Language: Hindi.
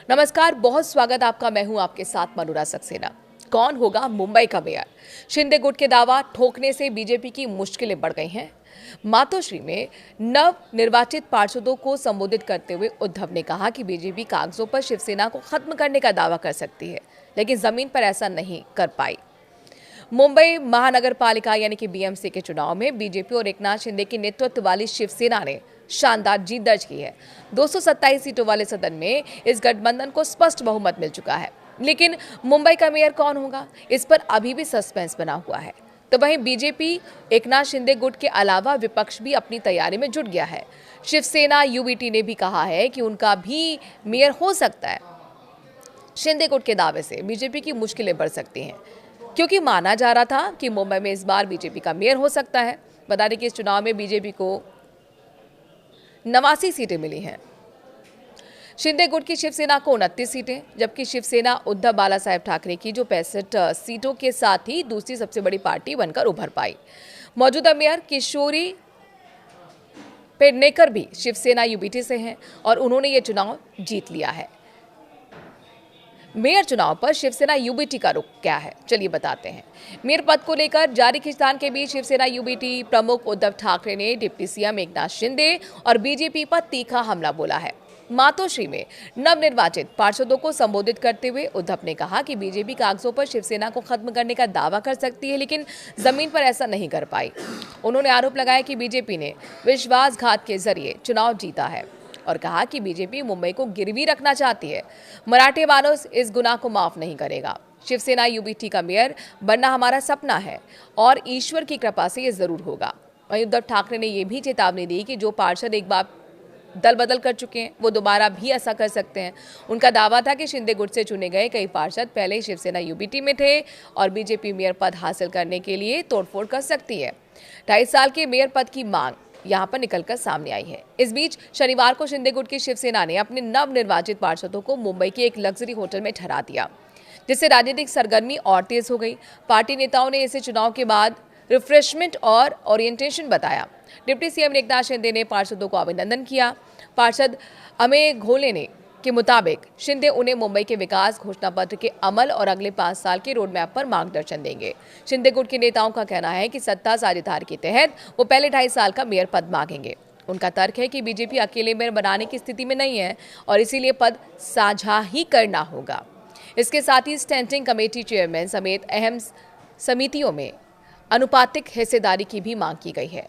नमस्कार, बहुत स्वागत आपका। मैं हूं आपके साथ मनोरा सक्सेना। कौन होगा मुंबई का मेयर? शिंदे गुट के दावा ठोकने से बीजेपी की मुश्किलें बढ़ गई हैं। मातोश्री में नव निर्वाचित पार्षदों को संबोधित करते हुए उद्धव ने कहा कि बीजेपी कागजों पर शिवसेना को खत्म करने का दावा कर सकती है, लेकिन जमीन पर ऐसा नहीं कर पाई। मुंबई महानगर पालिका यानी कि बीएमसी के चुनाव में बीजेपी और एकनाथ शिंदे के नेतृत्व वाली शिवसेना ने शानदार जीत दर्ज की है। 227 सीटों वाले सदन में इस गठबंधन को स्पष्ट बहुमत मिल चुका है। लेकिन मुंबई का मेयर कौन होगा, इस पर अभी भी सस्पेंस बना हुआ है। तो वहीं बीजेपी एकनाथ शिंदे गुट के अलावा विपक्ष भी अपनी तैयारी में जुट गया है। शिवसेना यूबीटी ने भी कहा है कि उनका भी मेयर हो सकता है। शिंदे गुट के दावे से बीजेपी की मुश्किलें बढ़ सकती हैं, क्योंकि माना जा रहा था कि मुंबई में इस बार बीजेपी का मेयर हो सकता है। बता दें कि इस चुनाव में बीजेपी को 89 सीटें मिली हैं। शिंदे गुट की शिवसेना को 29 सीटें, जबकि शिवसेना उद्धव बाला साहेब ठाकरे की जो 65 सीटों के साथ ही दूसरी सबसे बड़ी पार्टी बनकर उभर पाई। मौजूदा मेयर किशोरी पेडनेकर भी शिवसेना यूबीटी से हैं और उन्होंने ये चुनाव जीत लिया है। मेयर चुनाव पर शिवसेना यूबीटी का रुख क्या है, चलिए बताते हैं। मेयर पद को लेकर जारी खींचतान के बीच शिवसेना यूबीटी प्रमुख उद्धव ठाकरे ने डिप्टी सीएम एकनाथ शिंदे और बीजेपी पर तीखा हमला बोला है। मातोश्री में नवनिर्वाचित पार्षदों को संबोधित करते हुए उद्धव ने कहा कि बीजेपी कागजों पर शिवसेना को खत्म करने का दावा कर सकती है, लेकिन जमीन पर ऐसा नहीं कर पाई। उन्होंने आरोप लगाया कि बीजेपी ने विश्वासघात के जरिए चुनाव जीता है और कहा कि बीजेपी मुंबई को गिरवी रखना चाहती है। मराठे मानस इस गुनाह को माफ नहीं करेगा। शिवसेना यूबीटी का मेयर बनना हमारा सपना है और ईश्वर की कृपा से ये जरूर होगा। वहीं उद्धव ठाकरे ने यह भी चेतावनी दी कि जो पार्षद एक बार दल बदल कर चुके हैं वो दोबारा भी ऐसा कर सकते हैं। उनका दावा था कि शिंदे गुट से चुने गए कई पार्षद पहले ही शिवसेना यूबीटी में थे और बीजेपी मेयर पद हासिल करने के लिए तोड़फोड़ कर सकती है। 2.5 साल के मेयर पद की मांग यहां पर निकलकर सामने आई है। इस बीच शनिवार को शिंदे गुट की शिवसेना ने अपने नवनिर्वाचित पार्षदों को मुंबई के एक लग्जरी होटल में ठहरा दिया, जिससे राजनीतिक सरगर्मी और तेज हो गई। पार्टी नेताओं ने इसे चुनाव के बाद रिफ्रेशमेंट और ओरिएंटेशन बताया। डिप्टी सीएम एकनाथ शिंदे ने पार्षदों को अभिनंदन किया। पार्षद अमेय घोले ने के मुताबिक शिंदे उन्हें मुंबई के विकास घोषणा पत्र के अमल और अगले 5 साल के रोड मैप पर मार्गदर्शन देंगे। शिंदे गुट के नेताओं का कहना है कि सत्ता साझेदारी के तहत वो पहले 2.5 साल का मेयर पद मांगेंगे। उनका तर्क है कि बीजेपी अकेले मेयर बनाने की स्थिति में नहीं है और इसीलिए पद साझा ही करना होगा। इसके साथ ही स्टैंडिंग कमेटी चेयरमैन समेत अहम समितियों में अनुपातिक हिस्सेदारी की भी मांग की गई है।